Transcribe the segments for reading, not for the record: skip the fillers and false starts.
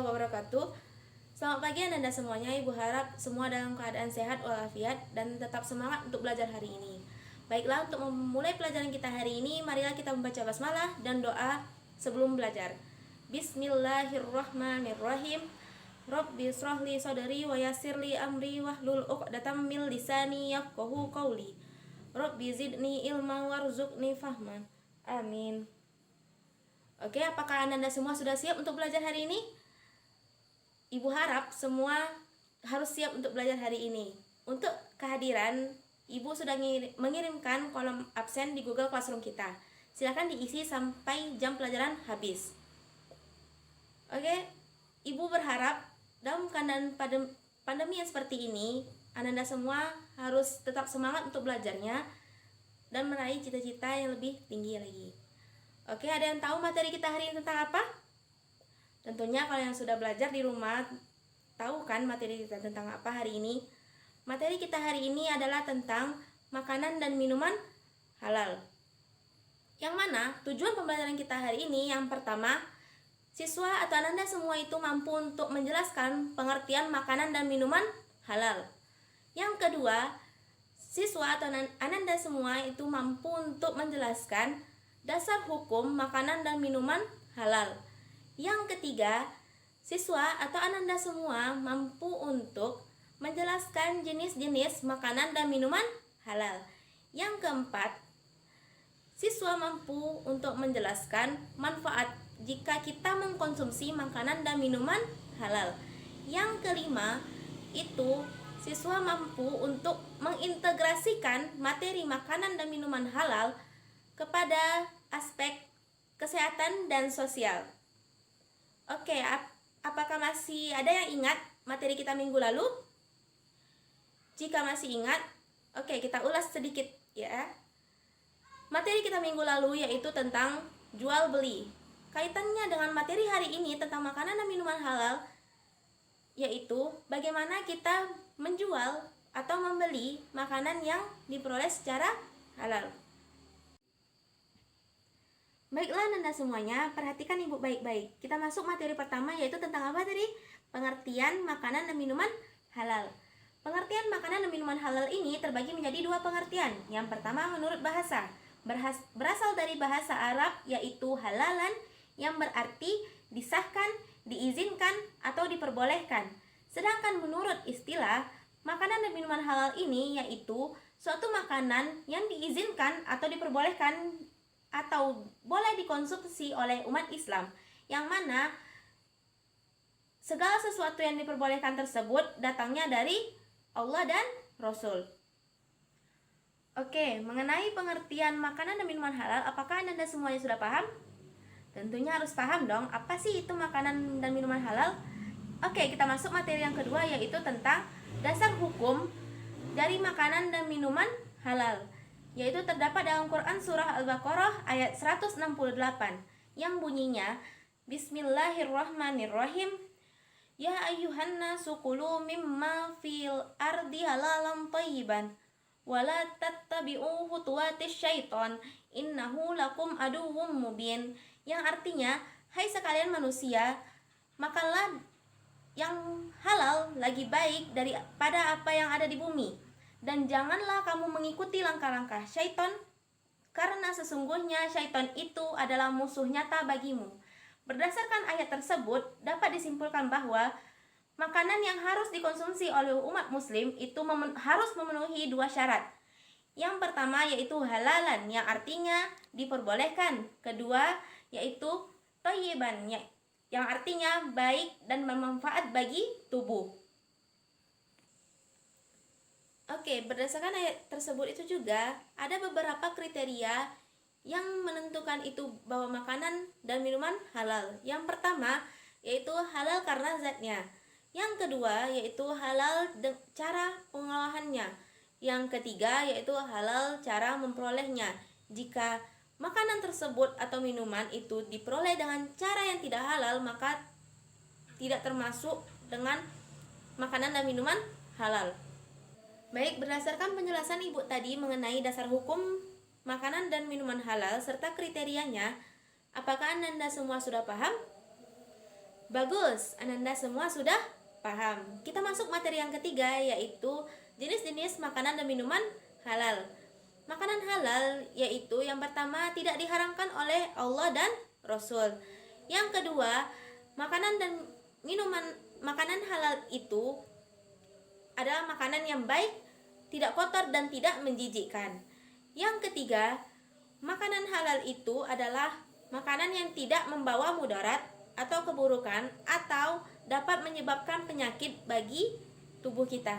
warahmatullahi wabarakatuh. Selamat pagi Anda semuanya. Ibu harap semua dalam keadaan sehat walafiat dan tetap semangat untuk belajar hari ini. Baiklah, untuk memulai pelajaran kita hari ini, marilah kita membaca basmalah dan doa sebelum belajar. Bismillahirrahmanirrahim. Rabbi shrahli sadri wa yassirli amri wahlul 'uqdatam min lisani yafqahu qawli. Rabbi zidni ilman warzuqni fahman. Amin. Oke, apakah Anda semua sudah siap untuk belajar hari ini? Ibu harap semua harus siap untuk belajar hari ini. Untuk kehadiran, Ibu sudah mengirimkan kolom absen di Google Classroom kita. Silakan diisi sampai jam pelajaran habis. Oke, Ibu berharap dalam keadaan pandemi yang seperti ini, Anda semua harus tetap semangat untuk belajarnya dan meraih cita-cita yang lebih tinggi lagi. Oke, ada yang tahu materi kita hari ini tentang apa? Tentunya kalau yang sudah belajar di rumah, tahu kan materi kita tentang apa hari ini? Materi kita hari ini adalah tentang makanan dan minuman halal. Yang mana tujuan pembelajaran kita hari ini yang pertama, siswa atau Anda semua itu mampu untuk menjelaskan pengertian makanan dan minuman halal. Yang kedua, siswa atau Anda semua itu mampu untuk menjelaskan dasar hukum makanan dan minuman halal. Yang ketiga, siswa atau Anda semua mampu untuk menjelaskan jenis-jenis makanan dan minuman halal. Yang keempat, siswa mampu untuk menjelaskan manfaat jika kita mengkonsumsi makanan dan minuman halal. Yang kelima, itu siswa mampu untuk mengintegrasikan materi makanan dan minuman halal kepada aspek kesehatan dan sosial. Oke, apakah masih ada yang ingat materi kita minggu lalu? Jika masih ingat, oke, kita ulas sedikit ya. Materi kita minggu lalu yaitu tentang jual beli. Kaitannya dengan materi hari ini tentang makanan dan minuman halal, yaitu bagaimana kita menjual atau membeli makanan yang diperoleh secara halal. Baiklah Anda semuanya, perhatikan Ibu baik-baik. Kita masuk materi pertama yaitu tentang apa tadi? Pengertian makanan dan minuman halal. Pengertian makanan dan minuman halal ini terbagi menjadi dua pengertian. Yang pertama menurut bahasa. Berasal dari bahasa Arab yaitu halalan yang berarti disahkan, diizinkan, atau diperbolehkan. Sedangkan menurut istilah, makanan dan minuman halal ini yaitu suatu makanan yang diizinkan atau diperbolehkan atau boleh dikonsumsi oleh umat Islam, yang mana segala sesuatu yang diperbolehkan tersebut datangnya dari Allah dan Rasul. Oke, mengenai pengertian makanan dan minuman halal, apakah Anda semuanya sudah paham? Tentunya harus paham dong, apa sih itu makanan dan minuman halal? Oke, kita masuk materi yang kedua yaitu tentang dasar hukum dari makanan dan minuman halal, yaitu terdapat dalam Quran Surah Al-Baqarah ayat 168 yang bunyinya Bismillahirrahmanirrahim. Ya ayyuhan nasu kulu mimma fil ardi halalan thayyiban wala tattabi'u khutuwatis syaiton innahu lakum aduwwum mubin. Yang artinya, hai sekalian manusia, makanlah yang halal lagi baik daripada apa yang ada di bumi, dan janganlah kamu mengikuti langkah-langkah syaitan, karena sesungguhnya syaitan itu adalah musuh nyata bagimu. Berdasarkan ayat tersebut, dapat disimpulkan bahwa makanan yang harus dikonsumsi oleh umat muslim itu harus memenuhi dua syarat. Yang pertama yaitu halalan, yang artinya diperbolehkan. Kedua yaitu thayyiban, yang artinya baik dan bermanfaat bagi tubuh. Oke, berdasarkan ayat tersebut itu juga ada beberapa kriteria yang menentukan itu bahwa makanan dan minuman halal. Yang pertama yaitu halal karena zatnya. Yang kedua yaitu halal cara pengolahannya. Yang ketiga yaitu halal cara memperolehnya. Jika makanan tersebut atau minuman itu diperoleh dengan cara yang tidak halal, maka tidak termasuk dengan makanan dan minuman halal. Baik, berdasarkan penjelasan Ibu tadi mengenai dasar hukum makanan dan minuman halal serta kriterianya, apakah Anda semua sudah paham? Bagus, Ananda semua sudah paham. Kita masuk materi yang ketiga, yaitu jenis-jenis makanan dan minuman halal. Makanan halal yaitu yang pertama tidak diharamkan oleh Allah dan Rasul. Yang kedua, makanan dan makanan halal itu adalah makanan yang baik, tidak kotor dan tidak menjijikkan. Yang ketiga, makanan halal itu adalah makanan yang tidak membawa mudarat atau keburukan atau dapat menyebabkan penyakit bagi tubuh kita.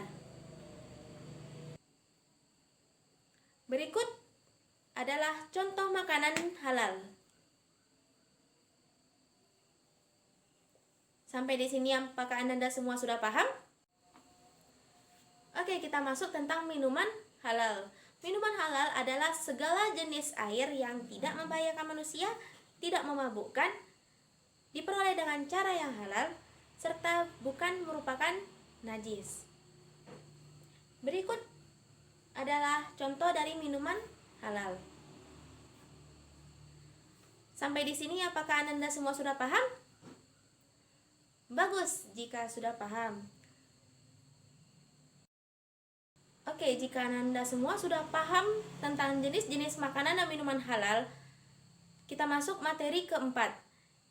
Berikut adalah contoh makanan halal. Sampai di sini apakah Anda semua sudah paham? Oke, kita masuk tentang minuman halal. Minuman halal adalah segala jenis air yang tidak membahayakan manusia, tidak memabukkan, diperoleh dengan cara yang halal, serta bukan merupakan najis. Berikut adalah contoh dari minuman halal. Sampai di sini apakah Anda semua sudah paham? Bagus jika sudah paham. Oke, jika Anda semua sudah paham tentang jenis-jenis makanan dan minuman halal, kita masuk materi keempat,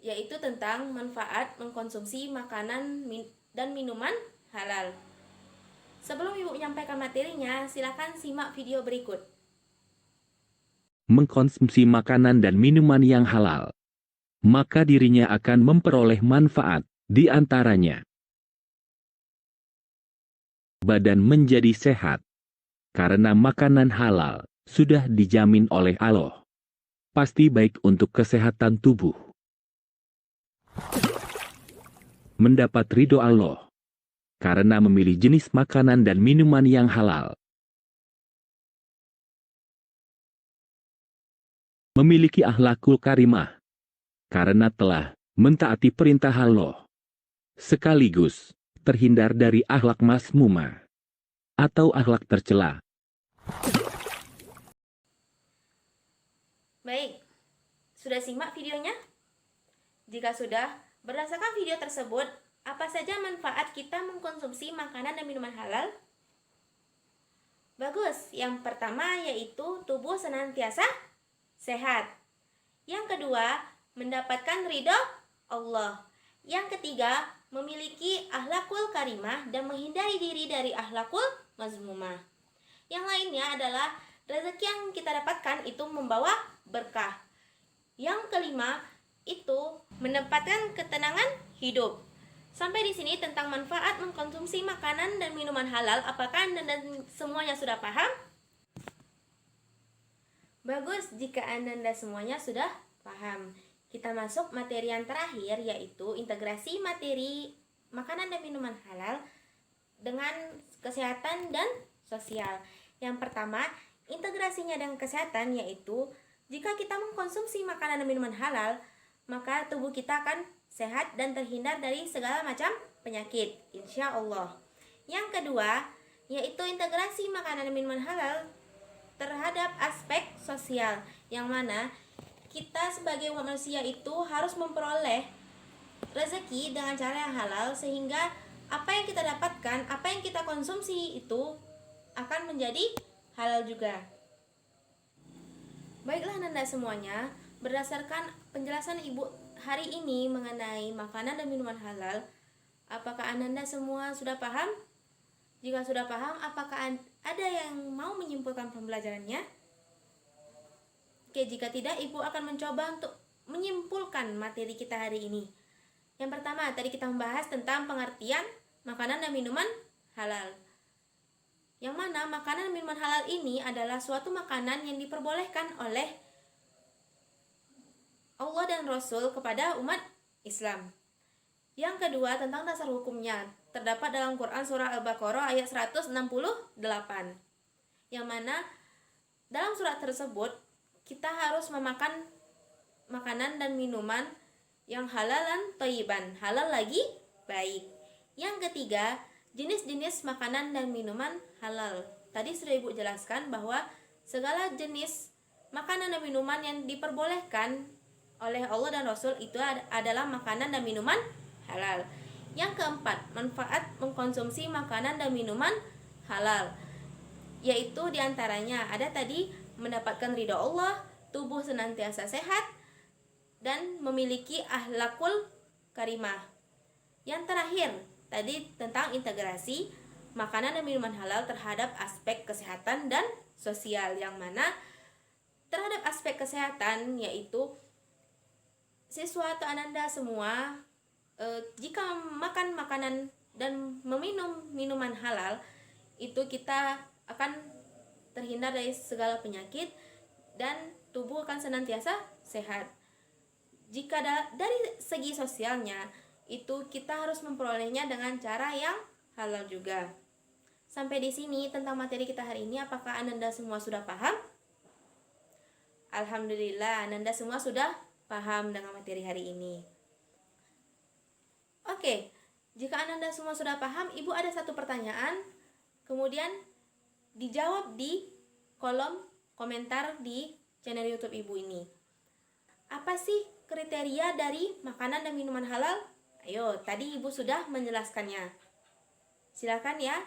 yaitu tentang manfaat mengkonsumsi makanan dan minuman halal. Sebelum Ibu menyampaikan materinya, silakan simak video berikut. Mengkonsumsi makanan dan minuman yang halal, maka dirinya akan memperoleh manfaat, di antaranya badan menjadi sehat, karena makanan halal sudah dijamin oleh Allah, pasti baik untuk kesehatan tubuh. Mendapat ridho Allah, karena memilih jenis makanan dan minuman yang halal. Memiliki akhlakul karimah, karena telah mentaati perintah Allah, sekaligus terhindar dari akhlak masmumah atau akhlak tercela. Baik, sudah simak videonya? Jika sudah, berdasarkan video tersebut, apa saja manfaat kita mengkonsumsi makanan dan minuman halal? Bagus, yang pertama yaitu tubuh senantiasa sehat. Yang kedua, mendapatkan ridho Allah. Yang ketiga, memiliki akhlakul karimah dan menghindari diri dari akhlakul mazmumah. Yang lainnya adalah rezeki yang kita dapatkan itu membawa berkah. Yang kelima, itu mendapatkan ketenangan hidup. Sampai di sini tentang manfaat mengkonsumsi makanan dan minuman halal. Apakah Anda dan semuanya sudah paham? Bagus jika Anda dan semuanya sudah paham. Kita masuk materi yang terakhir, yaitu integrasi materi makanan dan minuman halal dengan kesehatan dan sosial. Yang pertama, integrasinya dengan kesehatan yaitu jika kita mengkonsumsi makanan dan minuman halal, maka tubuh kita akan sehat dan terhindar dari segala macam penyakit, insya Allah. Yang kedua, yaitu integrasi makanan dan minuman halal terhadap aspek sosial, yang mana kita sebagai umat manusia itu harus memperoleh rezeki dengan cara yang halal, sehingga apa yang kita dapatkan, apa yang kita konsumsi itu akan menjadi halal juga. Baiklah Nanda semuanya, berdasarkan penjelasan Ibu hari ini mengenai makanan dan minuman halal, apakah Ananda semua sudah paham? Jika sudah paham, apakah ada yang mau menyimpulkan pembelajarannya? Oke, jika tidak, Ibu akan mencoba untuk menyimpulkan materi kita hari ini. Yang pertama, tadi kita membahas tentang pengertian makanan dan minuman halal. Yang mana makanan dan minuman halal ini adalah suatu makanan yang diperbolehkan oleh Allah dan Rasul kepada umat Islam. Yang kedua, tentang dasar hukumnya, terdapat dalam Quran surah Al-Baqarah ayat 168. Yang mana dalam surat tersebut kita harus memakan makanan dan minuman yang halal dan thayyiban, halal lagi baik. Yang ketiga, jenis-jenis makanan dan minuman halal. Tadi sudah Ibu jelaskan bahwa segala jenis makanan dan minuman yang diperbolehkan oleh Allah dan Rasul itu adalah makanan dan minuman halal. Yang keempat, manfaat mengkonsumsi makanan dan minuman halal, yaitu diantaranya ada tadi mendapatkan ridha Allah, tubuh senantiasa sehat, dan memiliki akhlakul karimah. Yang terakhir, tadi tentang integrasi makanan dan minuman halal terhadap aspek kesehatan dan sosial, yang mana terhadap aspek kesehatan yaitu siswa atau ananda semua jika makan makanan dan meminum minuman halal itu kita akan terhindar dari segala penyakit dan tubuh akan senantiasa sehat. Jika dari segi sosialnya itu kita harus memperolehnya dengan cara yang halal juga. Sampai di sini tentang materi kita hari ini. Apakah ananda semua sudah paham? Alhamdulillah, ananda semua sudah paham dengan materi hari ini. Oke, jika ananda semua sudah paham, Ibu ada satu pertanyaan, kemudian dijawab di kolom komentar di channel YouTube Ibu ini. Apa sih kriteria dari makanan dan minuman halal? Ayo, tadi Ibu sudah menjelaskannya. Silakan ya.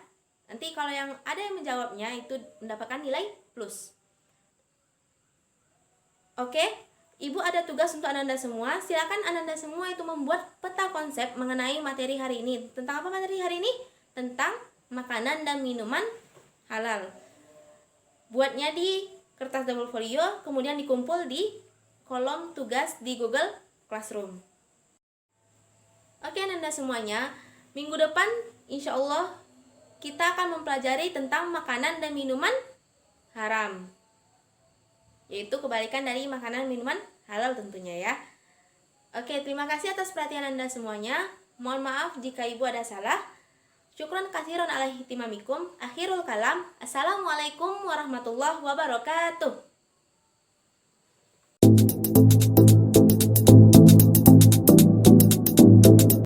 Nanti kalau yang ada yang menjawabnya itu mendapatkan nilai plus. Oke, Ibu ada tugas untuk ananda semua. Silakan ananda semua itu membuat peta konsep mengenai materi hari ini. Tentang apa materi hari ini? Tentang makanan dan minuman halal. Buatnya di kertas double folio, kemudian dikumpul di kolom tugas di Google Classroom. Oke ananda semuanya, minggu depan insya Allah kita akan mempelajari tentang makanan dan minuman haram, yaitu kebalikan dari makanan minuman halal tentunya ya. Oke, terima kasih atas perhatian Anda semuanya. Mohon maaf jika Ibu ada salah. Syukron katsiran ala ihtimamikum. Akhirul kalam. Assalamualaikum warahmatullahi wabarakatuh.